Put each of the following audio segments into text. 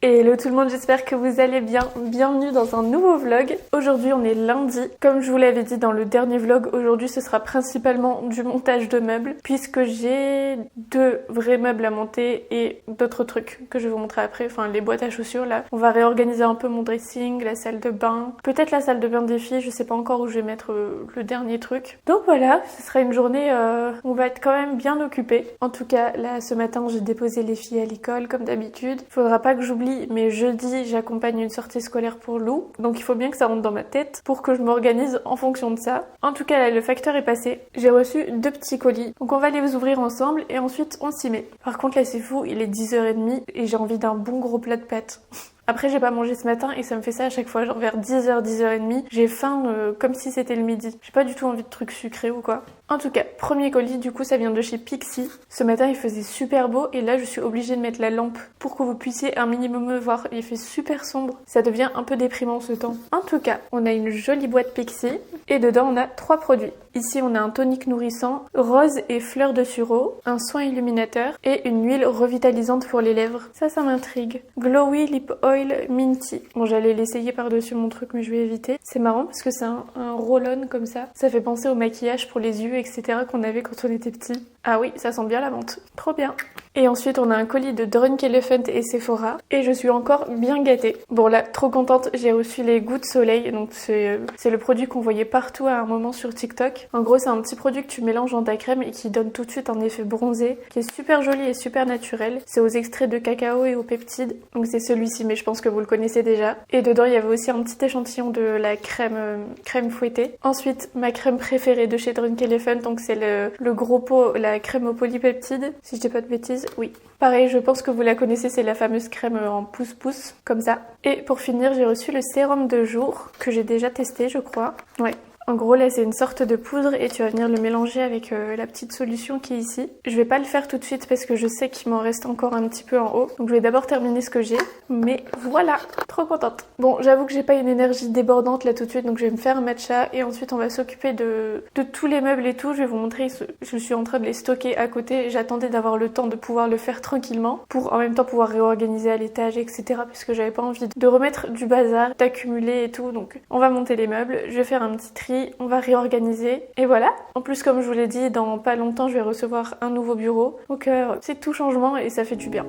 Hello tout le monde, j'espère que vous allez bien. Bienvenue dans un nouveau vlog. Aujourd'hui on est lundi. Comme je vous l'avais dit dans le dernier vlog, aujourd'hui ce sera principalement du montage de meubles puisque j'ai 2 vrais meubles à monter et d'autres trucs que je vais vous montrer après, enfin les boîtes à chaussures là. On va réorganiser un peu mon dressing, la salle de bain, peut-être la salle de bain des filles, je sais pas encore où je vais mettre le dernier truc. Donc voilà, ce sera une journée, on va être quand même bien occupé. En tout cas là ce matin j'ai déposé les filles à l'école comme d'habitude. Faudra pas que j'oublie, mais jeudi j'accompagne une sortie scolaire pour Lou, donc il faut bien que ça rentre dans ma tête pour que je m'organise en fonction de ça. En tout cas là le facteur est passé, j'ai reçu 2 petits colis, donc on va les ouvrir ensemble et ensuite on s'y met. Par contre là c'est fou, il est 10h30 et j'ai envie d'un bon gros plat de pâtes. Après j'ai pas mangé ce matin et ça me fait ça à chaque fois, genre vers 10h, 10h30, j'ai faim comme si c'était le midi. J'ai pas du tout envie de trucs sucrés ou quoi. En tout cas, premier colis du coup ça vient de chez Pixi. Ce matin il faisait super beau et là je suis obligée de mettre la lampe pour que vous puissiez un minimum me voir. Il fait super sombre, ça devient un peu déprimant ce temps. En tout cas, on a une jolie boîte Pixi et dedans on a 3 produits. Ici on a un tonique nourrissant, rose et fleurs de sureau, un soin illuminateur et une huile revitalisante pour les lèvres. Ça m'intrigue. Glowy Lip Oil Minty. Bon j'allais l'essayer par-dessus mon truc mais je vais éviter. C'est marrant parce que c'est un roll-on comme ça. Ça fait penser au maquillage pour les yeux etc. qu'on avait quand on était petit. Ah oui, ça sent bien la menthe. Trop bien. Et ensuite, on a un colis de Drunk Elephant et Sephora. Et je suis encore bien gâtée. Bon là, trop contente, j'ai reçu les gouttes soleil. Donc c'est le produit qu'on voyait partout à un moment sur TikTok. En gros, c'est un petit produit que tu mélanges dans ta crème et qui donne tout de suite un effet bronzé, qui est super joli et super naturel. C'est aux extraits de cacao et aux peptides. Donc c'est celui-ci, mais je pense que vous le connaissez déjà. Et dedans, il y avait aussi un petit échantillon de la crème fouettée. Ensuite, ma crème préférée de chez Drunk Elephant, donc c'est le gros pot, la crème aux polypeptides, si je dis pas de bêtises, oui. Pareil, je pense que vous la connaissez, c'est la fameuse crème en pouce-pouce, comme ça. Et pour finir, j'ai reçu le sérum de jour, que j'ai déjà testé, je crois. Ouais. En gros là c'est une sorte de poudre et tu vas venir le mélanger avec la petite solution qui est ici. Je vais pas le faire tout de suite parce que je sais qu'il m'en reste encore un petit peu en haut. Donc je vais d'abord terminer ce que j'ai. Mais voilà, trop contente. Bon j'avoue que j'ai pas une énergie débordante là tout de suite donc je vais me faire un matcha et ensuite on va s'occuper de tous les meubles et tout. Je vais vous montrer, je suis en train de les stocker à côté. J'attendais d'avoir le temps de pouvoir le faire tranquillement pour en même temps pouvoir réorganiser à l'étage etc. Parce que j'avais pas envie de remettre du bazar, d'accumuler et tout. Donc on va monter les meubles, je vais faire un petit tri. On va réorganiser et voilà. En plus comme je vous l'ai dit, dans pas longtemps je vais recevoir un nouveau bureau. Donc c'est tout changement et ça fait du bien.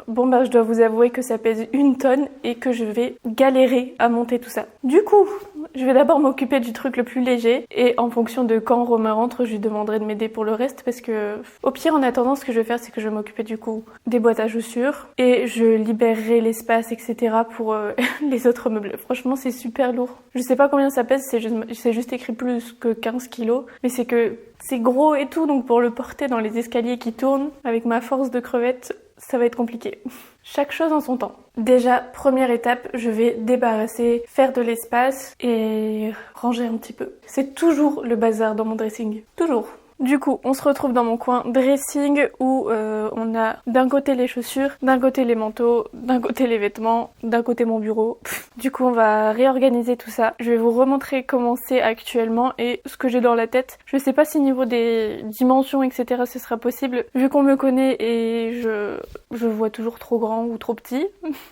Bon bah je dois vous avouer que ça pèse 1 tonne et que je vais galérer à monter tout ça. Du coup, je vais d'abord m'occuper du truc le plus léger et en fonction de quand Romain rentre, je lui demanderai de m'aider pour le reste parce que au pire en attendant ce que je vais faire c'est que je vais m'occuper du coup des boîtes à chaussures et je libérerai l'espace etc. pour les autres meubles. Franchement c'est super lourd. Je sais pas combien ça pèse, c'est juste écrit plus que 15 kilos mais c'est que c'est gros et tout donc pour le porter dans les escaliers qui tournent avec ma force de crevette ça va être compliqué. Chaque chose en son temps. Déjà, première étape, je vais débarrasser, faire de l'espace et ranger un petit peu. C'est toujours le bazar dans mon dressing. Toujours. Du coup, on se retrouve dans mon coin dressing où on a d'un côté les chaussures, d'un côté les manteaux, d'un côté les vêtements, d'un côté mon bureau. Du coup, on va réorganiser tout ça. Je vais vous remontrer comment c'est actuellement et ce que j'ai dans la tête. Je sais pas si niveau des dimensions, etc. ce sera possible. Vu qu'on me connaît et je vois toujours trop grand ou trop petit.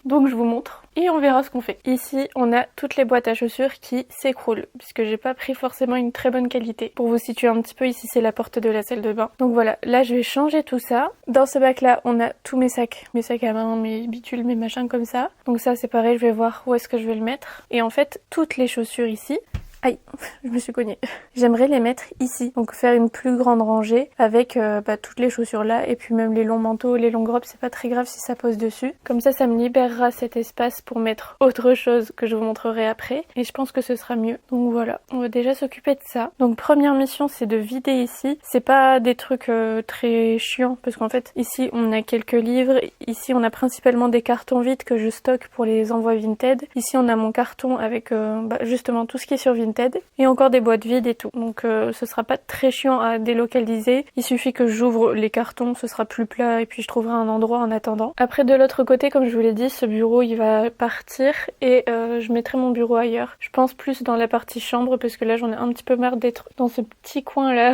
Donc je vous montre. Et on verra ce qu'on fait. Ici, on a toutes les boîtes à chaussures qui s'écroulent puisque j'ai pas pris forcément une très bonne qualité. Pour vous situer un petit peu, ici c'est la porte de la salle de bain. Donc voilà, là je vais changer tout ça. Dans ce bac là, on a tous mes sacs à main, mes bitules, mes machins comme ça. Donc ça c'est pareil, je vais voir où est-ce que je vais le mettre. Et en fait, toutes les chaussures ici, Aïe, je me suis cognée. J'aimerais les mettre ici, donc faire une plus grande rangée avec toutes les chaussures là et puis même les longs manteaux, les longues robes, c'est pas très grave si ça pose dessus. Comme ça me libérera cet espace pour mettre autre chose que je vous montrerai après et je pense que ce sera mieux. Donc voilà, on va déjà s'occuper de ça. Donc première mission, c'est de vider ici. C'est pas des trucs très chiants parce qu'en fait ici on a quelques livres, ici on a principalement des cartons vides que je stocke pour les envois Vinted. Ici on a mon carton avec justement tout ce qui est sur Vinted et encore des boîtes vides et tout. Donc ce sera pas très chiant à délocaliser. Il suffit que j'ouvre les cartons, ce sera plus plat et puis je trouverai un endroit en attendant. Après de l'autre côté, comme je vous l'ai dit, ce bureau il va partir et je mettrai mon bureau ailleurs. Je pense plus dans la partie chambre parce que là j'en ai un petit peu marre d'être dans ce petit coin là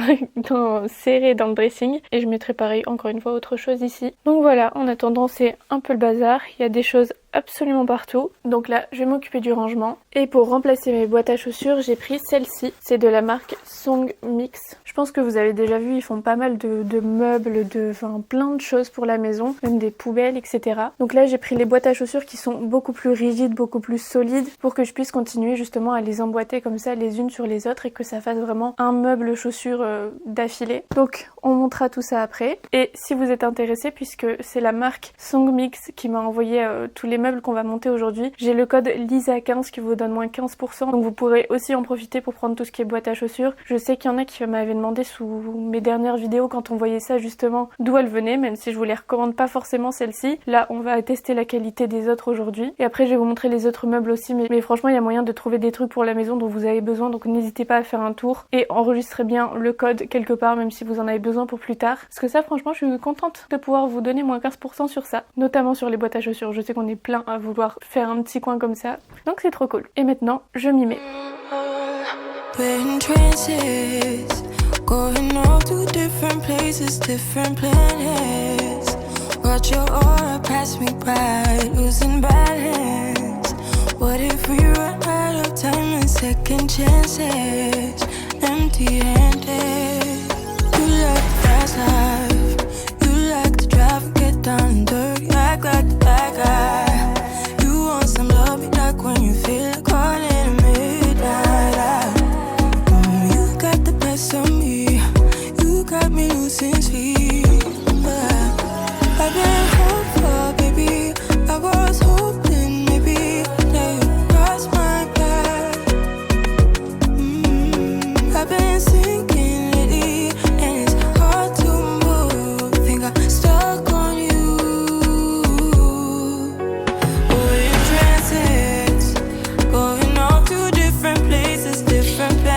serré dans le dressing et je mettrai pareil encore une fois autre chose ici. Donc voilà, en attendant c'est un peu le bazar. Il y a des choses absolument partout. Donc là, je vais m'occuper du rangement. Et pour remplacer mes boîtes à chaussures, j'ai pris celle-ci. C'est de la marque Song Mix. Je pense que vous avez déjà vu, ils font pas mal de meubles, plein de choses pour la maison, même des poubelles, etc. Donc là, j'ai pris les boîtes à chaussures qui sont beaucoup plus rigides, beaucoup plus solides, pour que je puisse continuer justement à les emboîter comme ça les unes sur les autres et que ça fasse vraiment un meuble chaussures d'affilée. Donc on montera tout ça après. Et si vous êtes intéressé, puisque c'est la marque Song Mix qui m'a envoyé tous les meubles qu'on va monter aujourd'hui, j'ai le code LISA15 qui vous donne moins 15%, donc vous pourrez aussi en profiter pour prendre tout ce qui est boîte à chaussures. Je sais qu'il y en a qui m'avaient demandé sous mes dernières vidéos quand on voyait ça justement d'où elle venait, même si je vous les recommande pas forcément celle-ci. Là on va tester la qualité des autres aujourd'hui et après je vais vous montrer les autres meubles aussi, mais franchement il y a moyen de trouver des trucs pour la maison dont vous avez besoin, donc n'hésitez pas à faire un tour et enregistrez bien le code quelque part même si vous en avez besoin pour plus tard, parce que ça franchement je suis contente de pouvoir vous donner moins 15% sur ça, notamment sur les boîtes à chaussures. Je sais qu'on est plein à vouloir faire un petit coin comme ça, donc c'est trop cool. Et maintenant je m'y mets. Going off to different places, different planets. Watch your aura pass me by, losing balance. What if we run out of time and second chances? Empty-handed. You like the fast life, you like to drive and get down and dirty. Act like the bad guy. You want some love, be like when you feel like calling at midnight. You got the best of me, you got me losing sleep. I've been hopeful, baby, I was hoping maybe that you'd cross my path. I've been sinking lately and it's hard to move. Think I'm stuck on you. We're in transits, going off to different places, different planets.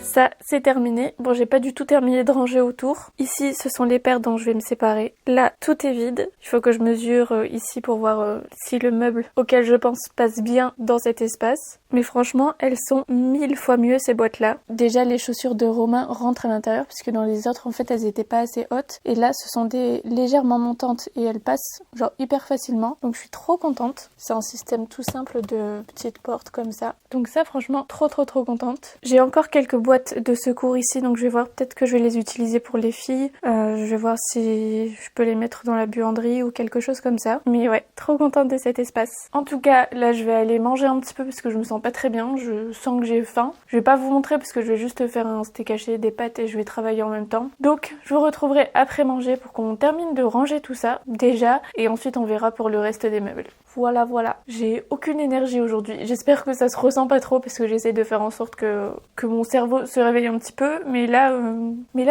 Ça, c'est terminé. Bon, j'ai pas du tout terminé de ranger autour. Ici, ce sont les paires dont je vais me séparer. Là, tout est vide. Il faut que je mesure ici pour voir si le meuble auquel je pense passe bien dans cet espace. Mais franchement, elles sont 1000 fois mieux ces boîtes-là. Déjà, les chaussures de Romain rentrent à l'intérieur puisque dans les autres, en fait, elles étaient pas assez hautes. Et là, ce sont des légèrement montantes et elles passent genre hyper facilement. Donc, je suis trop contente. C'est un système tout simple de petites portes comme ça. Donc ça, franchement, trop contente. J'ai encore quelques boîtes de secours ici, donc je vais voir, peut-être que je vais les utiliser pour les filles. Je vais voir si je peux les mettre dans la buanderie ou quelque chose comme ça. Mais ouais, trop contente de cet espace. En tout cas, là, je vais aller manger un petit peu parce que je me sens pas très bien. Je sens que j'ai faim. Je vais pas vous montrer parce que je vais juste faire un steak haché, des pâtes et je vais travailler en même temps. Donc, je vous retrouverai après manger pour qu'on termine de ranger tout ça, déjà. Et ensuite, on verra pour le reste des meubles. Voilà. J'ai aucune énergie aujourd'hui. J'espère que ça se ressent pas trop parce que j'essaie de faire en sorte que mon cerveau se réveille un petit peu. Mais là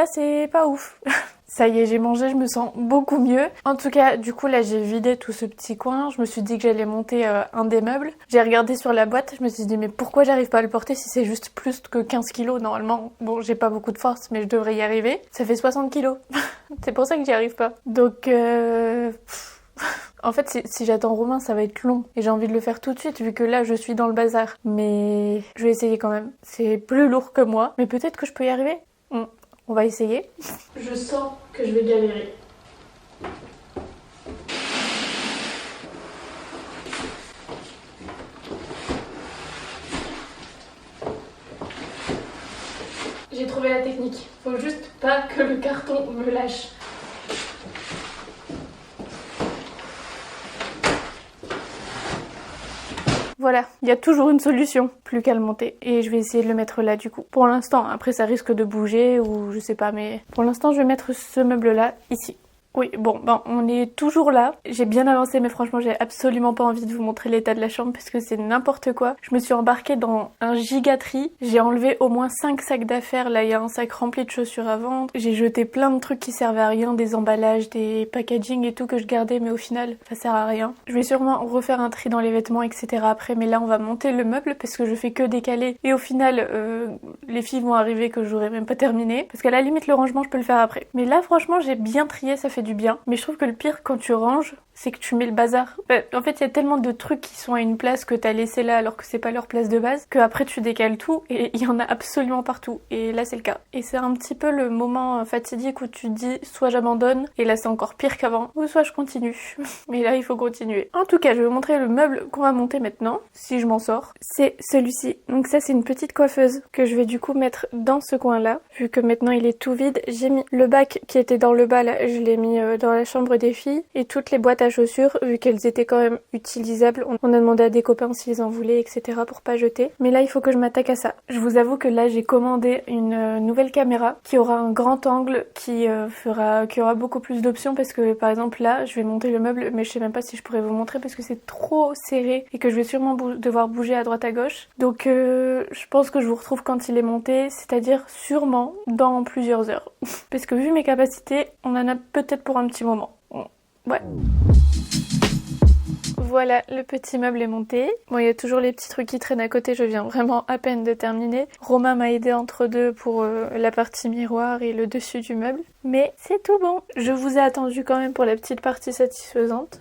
c'est pas ouf. Ça y est, j'ai mangé, je me sens beaucoup mieux. En tout cas, du coup, là, j'ai vidé tout ce petit coin. Je me suis dit que j'allais monter un des meubles. J'ai regardé sur la boîte, je me suis dit, mais pourquoi j'arrive pas à le porter si c'est juste plus que 15 kilos normalement? Bon, j'ai pas beaucoup de force, mais je devrais y arriver. Ça fait 60 kilos. C'est pour ça que j'y arrive pas. Donc, en fait, si j'attends Romain, ça va être long. Et j'ai envie de le faire tout de suite, vu que là, je suis dans le bazar. Mais je vais essayer quand même. C'est plus lourd que moi. Mais peut-être que je peux y arriver. On va essayer. Je sens que je vais galérer. J'ai trouvé la technique. Faut juste pas que le carton me lâche. voilà, il y a toujours une solution, plus qu'à le monter. Et je vais essayer de le mettre là du coup. Pour l'instant, après ça risque de bouger ou je sais pas, mais pour l'instant je vais mettre ce meuble là ici. Oui, bon, ben, on est toujours là. J'ai bien avancé, mais franchement, j'ai absolument pas envie de vous montrer l'état de la chambre parce que c'est n'importe quoi. Je me suis embarquée dans un giga-tri. J'ai enlevé au moins 5 sacs d'affaires. Là, il y a un sac rempli de chaussures à vendre. J'ai jeté plein de trucs qui servaient à rien, des emballages, des packaging et tout que je gardais, mais au final, ça sert à rien. Je vais sûrement refaire un tri dans les vêtements, etc. après, mais là, on va monter le meuble parce que je fais que décaler. Et au final, les filles vont arriver que j'aurai même pas terminé. Parce qu'à la limite, le rangement, je peux le faire après. Mais là, franchement, j'ai bien trié, ça fait du bien. Mais je trouve que le pire quand tu ranges, c'est que tu mets le bazar. En fait, il y a tellement de trucs qui sont à une place que t'as laissé là alors que c'est pas leur place de base, que après tu décales tout et il y en a absolument partout. Et là, c'est le cas. Et c'est un petit peu le moment fatidique où tu te dis soit j'abandonne, et là c'est encore pire qu'avant, ou soit je continue. Mais là, il faut continuer. En tout cas, je vais vous montrer le meuble qu'on va monter maintenant, si je m'en sors. C'est celui-ci. Donc ça, c'est une petite coiffeuse que je vais du coup mettre dans ce coin-là. Vu que maintenant il est tout vide, j'ai mis le bac qui était dans le bas là, je l'ai mis dans la chambre des filles, et toutes les boîtes à chaussures, vu qu'elles étaient quand même utilisables, on a demandé à des copains s'ils en voulaient, etc. pour pas jeter. Mais là, il faut que je m'attaque à ça. Je vous avoue que là, j'ai commandé une nouvelle caméra qui aura un grand angle, qui aura beaucoup plus d'options parce que par exemple là, je vais monter le meuble, mais je sais même pas si je pourrais vous montrer parce que c'est trop serré et que je vais sûrement devoir bouger à droite à gauche. Donc je pense que je vous retrouve quand il est monté, c'est-à-dire sûrement dans plusieurs heures. Parce que vu mes capacités, on en a peut-être pour un petit moment. Ouais. Voilà, le petit meuble est monté. Bon, il y a toujours les petits trucs qui traînent à côté, je viens vraiment à peine de terminer. Romain m'a aidé entre deux pour la partie miroir et le dessus du meuble. Mais c'est tout bon. Je vous ai attendu quand même pour la petite partie satisfaisante.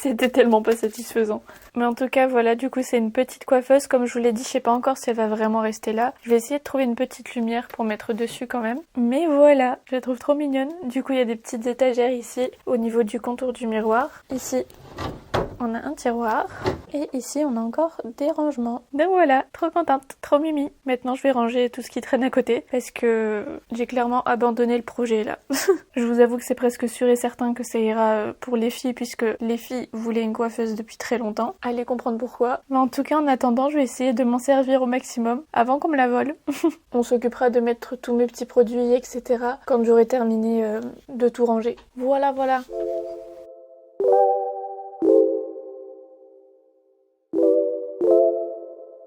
C'était tellement pas satisfaisant. Mais en tout cas, voilà, du coup, c'est une petite coiffeuse. Comme je vous l'ai dit, je sais pas encore si elle va vraiment rester là. Je vais essayer de trouver une petite lumière pour mettre dessus quand même. Mais voilà, je la trouve trop mignonne. Du coup, il y a des petites étagères ici, au niveau du contour du miroir. Ici, on a un tiroir. Et ici, on a encore des rangements. Donc voilà, trop contente, trop mimi. Maintenant, je vais ranger tout ce qui traîne à côté parce que j'ai clairement abandonné le projet là. Je vous avoue que c'est presque sûr et certain que ça ira pour les filles puisque les filles voulaient une coiffeuse depuis très longtemps. Allez comprendre pourquoi. Mais en tout cas, en attendant, je vais essayer de m'en servir au maximum avant qu'on me la vole. On s'occupera de mettre tous mes petits produits, etc. quand j'aurai terminé de tout ranger. Voilà, voilà.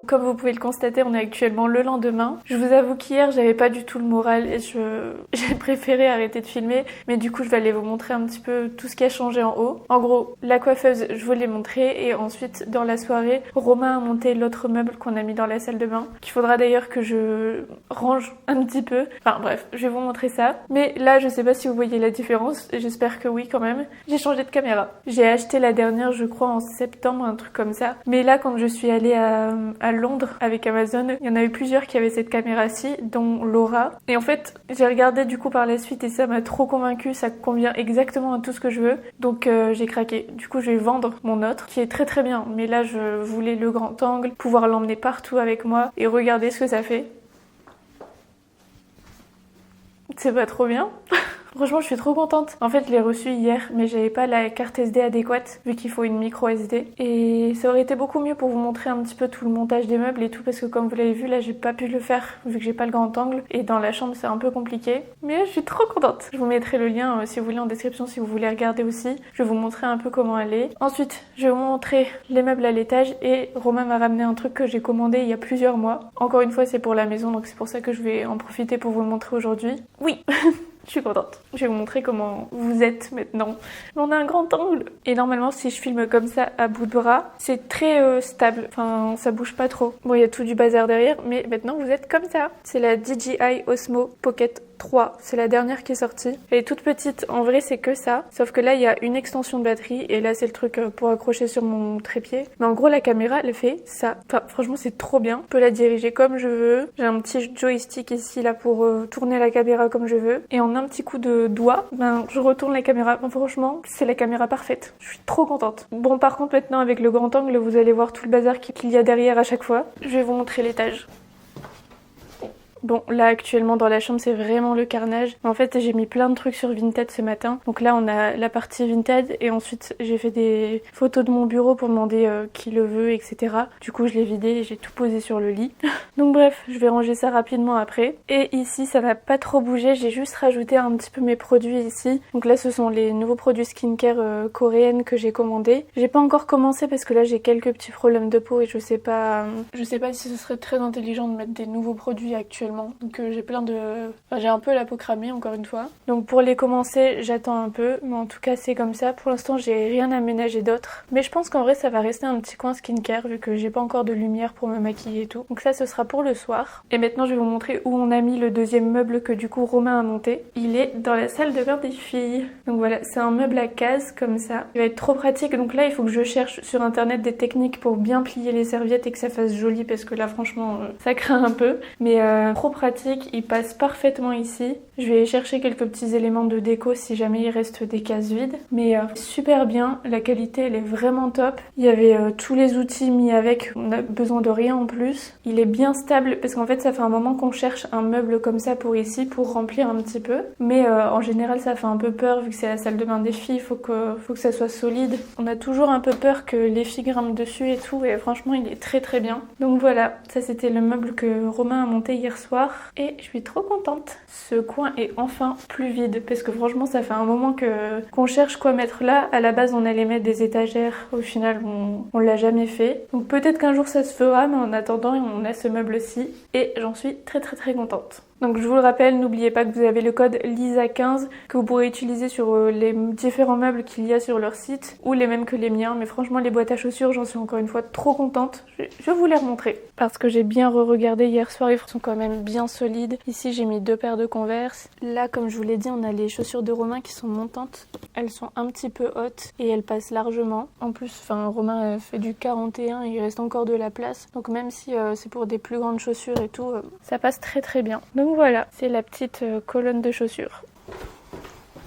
Comme vous pouvez le constater, on est actuellement le lendemain. Je vous avoue qu'hier, j'avais pas du tout le moral et j'ai préféré arrêter de filmer. Mais du coup, je vais aller vous montrer un petit peu tout ce qui a changé en haut. En gros, la coiffeuse, je vous l'ai montré. Et ensuite, dans la soirée, Romain a monté l'autre meuble qu'on a mis dans la salle de bain. Qu'il faudra d'ailleurs que je range un petit peu. Enfin bref, je vais vous montrer ça. Mais là, je sais pas si vous voyez la différence. J'espère que oui quand même. J'ai changé de caméra. J'ai acheté la dernière, je crois, en septembre, un truc comme ça. Mais là, quand je suis allée à Londres avec Amazon, il y en a eu plusieurs qui avaient cette caméra-ci, dont Laura. Et en fait, j'ai regardé du coup par la suite et ça m'a trop convaincue, ça convient exactement à tout ce que je veux. Donc j'ai craqué. Du coup, je vais vendre mon autre, qui est très très bien. Mais là, je voulais le grand angle, pouvoir l'emmener partout avec moi et regarder ce que ça fait. C'est pas trop bien? Franchement, je suis trop contente. En fait, je l'ai reçu hier, mais j'avais pas la carte SD adéquate, vu qu'il faut une micro SD. Et ça aurait été beaucoup mieux pour vous montrer un petit peu tout le montage des meubles et tout, parce que comme vous l'avez vu, là, j'ai pas pu le faire, vu que j'ai pas le grand angle. Et dans la chambre, c'est un peu compliqué. Mais je suis trop contente. Je vous mettrai le lien, si vous voulez, en description, si vous voulez regarder aussi. Je vais vous montrer un peu comment elle est. Ensuite, je vais vous montrer les meubles à l'étage. Et Romain m'a ramené un truc que j'ai commandé il y a plusieurs mois. Encore une fois, c'est pour la maison, donc c'est pour ça que je vais en profiter pour vous le montrer aujourd'hui. Oui. Je suis contente. Je vais vous montrer comment vous êtes maintenant. On a un grand angle. Et normalement, si je filme comme ça à bout de bras, c'est très stable. Enfin, ça bouge pas trop. Bon, il y a tout du bazar derrière, mais maintenant vous êtes comme ça. C'est la DJI Osmo Pocket 3. C'est la dernière qui est sortie. Elle est toute petite. En vrai, c'est que ça. Sauf que là, il y a une extension de batterie. Et là, c'est le truc pour accrocher sur mon trépied. Mais en gros, la caméra, elle fait ça. Enfin, franchement, c'est trop bien. Je peux la diriger comme je veux. J'ai un petit joystick ici, là, pour tourner la caméra comme je veux. Et en un petit coup de doigt, je retourne la caméra. Bon, franchement, c'est la caméra parfaite. Je suis trop contente. Bon, par contre, maintenant, avec le grand angle, vous allez voir tout le bazar qu'il y a derrière à chaque fois. Je vais vous montrer l'étage. Bon, là actuellement dans la chambre c'est vraiment le carnage. En fait j'ai mis plein de trucs sur Vinted ce matin. Donc là on a la partie Vinted et ensuite j'ai fait des photos de mon bureau pour demander qui le veut, etc. Du coup je l'ai vidé et j'ai tout posé sur le lit. Donc bref, je vais ranger ça rapidement après. Et ici ça n'a pas trop bougé, j'ai juste rajouté un petit peu mes produits ici. Donc là ce sont les nouveaux produits skincare coréennes que j'ai commandés. J'ai pas encore commencé parce que là j'ai quelques petits problèmes de peau et je sais pas si ce serait très intelligent de mettre des nouveaux produits actuellement. Donc j'ai plein de... Enfin, j'ai un peu la peau cramée encore une fois. Donc pour les commencer j'attends un peu, mais en tout cas c'est comme ça. Pour l'instant j'ai rien aménagé d'autre. Mais je pense qu'en vrai ça va rester un petit coin skincare vu que j'ai pas encore de lumière pour me maquiller et tout. Donc ça ce sera pour le soir. Et maintenant je vais vous montrer où on a mis le deuxième meuble que du coup Romain a monté. Il est dans la salle de bain des filles. Donc voilà, c'est un meuble à cases comme ça. Il va être trop pratique. Donc là il faut que je cherche sur internet des techniques pour bien plier les serviettes et que ça fasse joli parce que là franchement ça craint un peu. Mais trop pratique, il passe parfaitement ici. Je vais chercher quelques petits éléments de déco si jamais il reste des cases vides. Mais super bien, la qualité elle est vraiment top. Il y avait tous les outils mis avec, on a besoin de rien en plus. Il est bien stable parce qu'en fait ça fait un moment qu'on cherche un meuble comme ça pour ici pour remplir un petit peu. Mais en général ça fait un peu peur vu que c'est la salle de bain des filles, faut que ça soit solide. On a toujours un peu peur que les filles grimpent dessus et tout et franchement il est très très bien. Donc voilà, ça c'était le meuble que Romain a monté hier soir et je suis trop contente. Ce coin est enfin plus vide parce que franchement ça fait un moment qu'on cherche quoi mettre là. À la base on allait mettre des étagères, au final on l'a jamais fait. Donc peut-être qu'un jour ça se fera, mais en attendant on a ce meuble-ci et j'en suis très très très contente. Donc je vous le rappelle, n'oubliez pas que vous avez le code LISA15 que vous pourrez utiliser sur les différents meubles qu'il y a sur leur site ou les mêmes que les miens. Mais franchement les boîtes à chaussures, j'en suis encore une fois trop contente. Je vais vous les remontrer parce que j'ai bien re-regardé hier soir, ils sont quand même bien solides. Ici j'ai mis 2 paires de Converse. Là comme je vous l'ai dit, on a les chaussures de Romain qui sont montantes. Elles sont un petit peu hautes et elles passent largement. En plus, Romain fait du 41, il reste encore de la place. Donc même si c'est pour des plus grandes chaussures et tout, ça passe très très bien. Donc voilà, c'est la petite colonne de chaussures.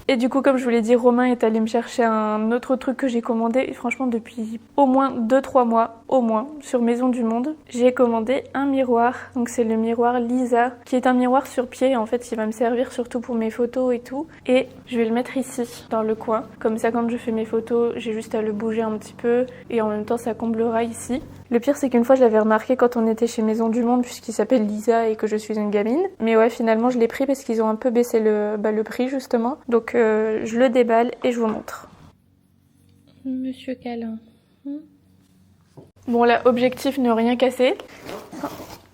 Et du coup, comme je vous l'ai dit, Romain est allé me chercher un autre truc que j'ai commandé. Et franchement, depuis au moins 2-3 mois, au moins, sur Maison du Monde, j'ai commandé un miroir. Donc c'est le miroir Lisa, qui est un miroir sur pied. En fait, il va me servir surtout pour mes photos et tout. Et je vais le mettre ici, dans le coin. Comme ça, quand je fais mes photos, j'ai juste à le bouger un petit peu. Et en même temps, ça comblera ici. Le pire, c'est qu'une fois, je l'avais remarqué quand on était chez Maison du Monde, puisqu'il s'appelle Lisa et que je suis une gamine. Mais ouais, finalement, je l'ai pris parce qu'ils ont un peu baissé le prix, justement. Donc, je le déballe et je vous montre. Monsieur Câlin. Bon, là, objectif, ne rien casser. Oh,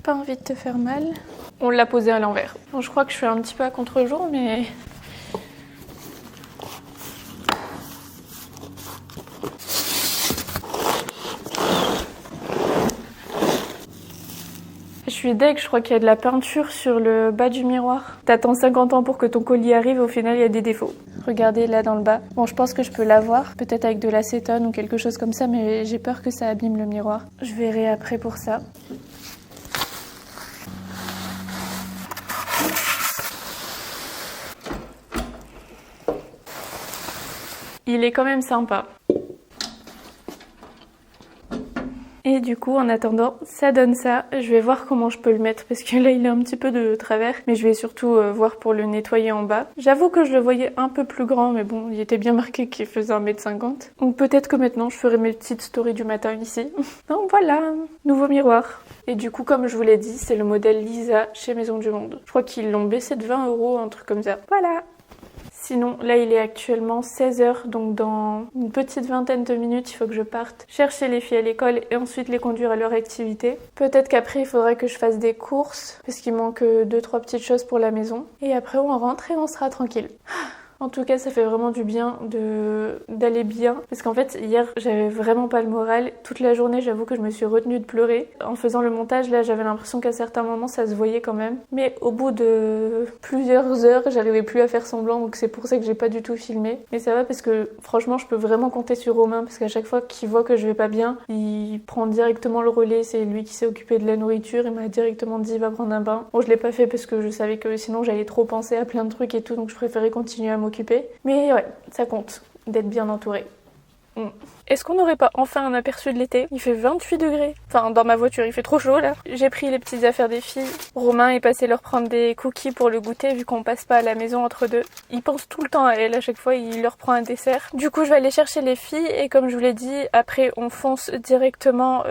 pas envie de te faire mal. On l'a posé à l'envers. Bon, je crois que je suis un petit peu à contre-jour, mais... Je suis deg, je crois qu'il y a de la peinture sur le bas du miroir. T'attends 50 ans pour que ton colis arrive, au final il y a des défauts. Regardez là dans le bas. Bon, je pense que je peux l'avoir, peut-être avec de l'acétone ou quelque chose comme ça, mais j'ai peur que ça abîme le miroir. Je verrai après pour ça. Il est quand même sympa. Et du coup, en attendant, ça donne ça. Je vais voir comment je peux le mettre parce que là, il est un petit peu de travers. Mais je vais surtout voir pour le nettoyer en bas. J'avoue que je le voyais un peu plus grand, mais bon, il était bien marqué qu'il faisait 1m50. Donc peut-être que maintenant, je ferai mes petites stories du matin ici. Donc voilà, nouveau miroir. Et du coup, comme je vous l'ai dit, c'est le modèle Lisa chez Maison du Monde. Je crois qu'ils l'ont baissé de 20 €, un truc comme ça. Voilà. Sinon, là, il est actuellement 16 h, donc dans une petite vingtaine de minutes, il faut que je parte chercher les filles à l'école et ensuite les conduire à leur activité. Peut-être qu'après, il faudrait que je fasse des courses, parce qu'il manque 2-3 petites choses pour la maison. Et après, on rentre et on sera tranquille. En tout cas, ça fait vraiment du bien d'aller bien. Parce qu'en fait, hier, j'avais vraiment pas le moral. Toute la journée, j'avoue que je me suis retenue de pleurer. En faisant le montage, là, j'avais l'impression qu'à certains moments, ça se voyait quand même. Mais au bout de plusieurs heures, j'arrivais plus à faire semblant. Donc c'est pour ça que j'ai pas du tout filmé. Mais ça va parce que franchement, je peux vraiment compter sur Romain. Parce qu'à chaque fois qu'il voit que je vais pas bien, il prend directement le relais. C'est lui qui s'est occupé de la nourriture. Il m'a directement dit, va prendre un bain. Bon, je l'ai pas fait parce que je savais que sinon, j'allais trop penser à plein de trucs et tout. Donc je préférais continuer à m'occuper. Mais ouais, ça compte d'être bien entourée. Est-ce qu'on n'aurait pas enfin un aperçu de l'été? Il fait 28 degrés. Enfin, dans ma voiture, il fait trop chaud là. J'ai pris les petites affaires des filles. Romain est passé leur prendre des cookies pour le goûter vu qu'on passe pas à la maison entre deux. Il pense tout le temps à elle, à chaque fois il leur prend un dessert. Du coup, je vais aller chercher les filles et comme je vous l'ai dit, après on fonce directement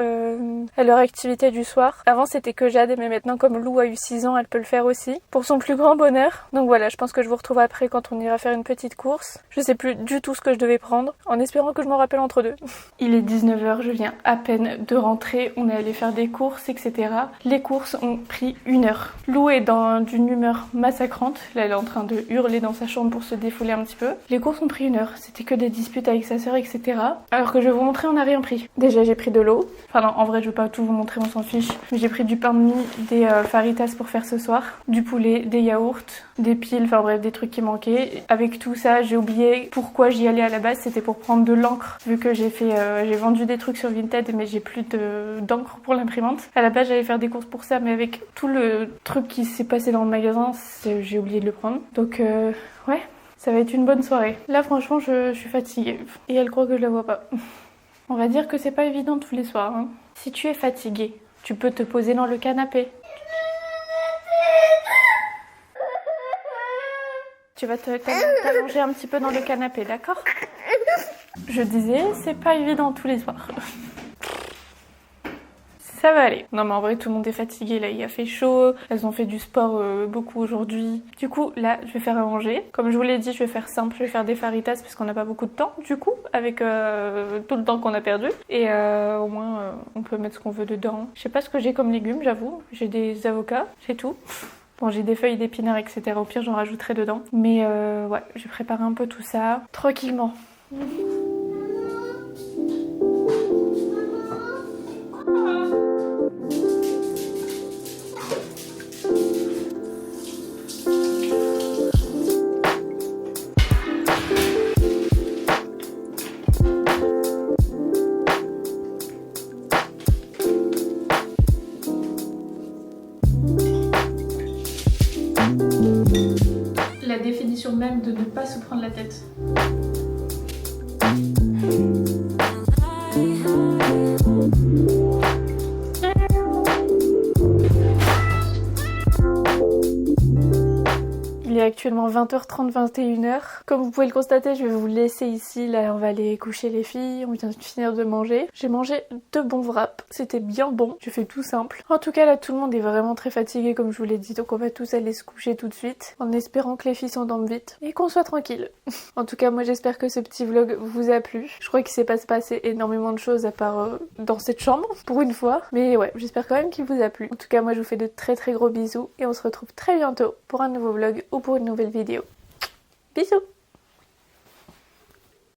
à leur activité du soir. Avant c'était que Jade, mais maintenant comme Lou a eu 6 ans, elle peut le faire aussi. Pour son plus grand bonheur. Donc voilà, je pense que je vous retrouve après quand on ira faire une petite course. Je sais plus du tout ce que je devais prendre, en espérant que je m'en rappelle entre deux. Il est 19h, je viens à peine de rentrer, on est allé faire des courses, etc. Les courses ont pris 1 heure. Lou est dans une humeur massacrante, là elle est en train de hurler dans sa chambre pour se défouler un petit peu. Les courses ont pris 1 heure, c'était que des disputes avec sa sœur, etc. Alors que je vais vous montrer, on n'a rien pris. Déjà j'ai pris de l'eau, enfin non, en vrai je vais pas tout vous montrer, on s'en fiche. Mais j'ai pris du pain de mie, des faritas pour faire ce soir, du poulet, des yaourts, des piles, enfin bref des trucs qui manquaient. Avec tout ça, j'ai oublié pourquoi j'y allais à la base, c'était pour prendre de l'encre, vu que j'ai vendu des trucs sur Vinted mais j'ai plus d'encre pour l'imprimante. À la base j'allais faire des courses pour ça, mais avec tout le truc qui s'est passé dans le magasin, j'ai oublié de le prendre. Donc ouais, ça va être une bonne soirée. Là franchement je suis fatiguée et elle croit que je la vois pas. On va dire que c'est pas évident tous les soirs, hein. Si tu es fatiguée, tu peux te poser dans le canapé. Tu vas t'allonger un petit peu dans le canapé, d'accord? Je disais, c'est pas évident tous les soirs. Ça va aller. Non mais en vrai tout le monde est fatigué là, il a fait chaud, elles ont fait du sport beaucoup aujourd'hui. Du coup là je vais faire à manger. Comme je vous l'ai dit, je vais faire simple, je vais faire des faritas parce qu'on n'a pas beaucoup de temps du coup avec tout le temps qu'on a perdu. Et au moins on peut mettre ce qu'on veut dedans. Je sais pas ce que j'ai comme légumes, j'avoue. J'ai des avocats, c'est tout. Bon, j'ai des feuilles d'épinards, etc. Au pire, j'en rajouterai dedans. Mais ouais, j'ai préparé un peu tout ça tranquillement. La définition même de ne pas se prendre la tête. Il est actuellement 20h30, 21h. Comme vous pouvez le constater, je vais vous laisser ici. Là, on va aller coucher les filles. On vient de finir de manger. J'ai mangé 2 bons wraps. C'était bien bon. Je fais tout simple. En tout cas, là, tout le monde est vraiment très fatigué, comme je vous l'ai dit. Donc, on va tous aller se coucher tout de suite. En espérant que les filles s'endorment vite. Et qu'on soit tranquille. En tout cas, moi, j'espère que ce petit vlog vous a plu. Je crois qu'il s'est pas passé énormément de choses à part dans cette chambre, pour une fois. Mais ouais, j'espère quand même qu'il vous a plu. En tout cas, moi, je vous fais de très très gros bisous. Et on se retrouve très bientôt pour un nouveau vlog ou pour une nouvelle vidéo. Bisous!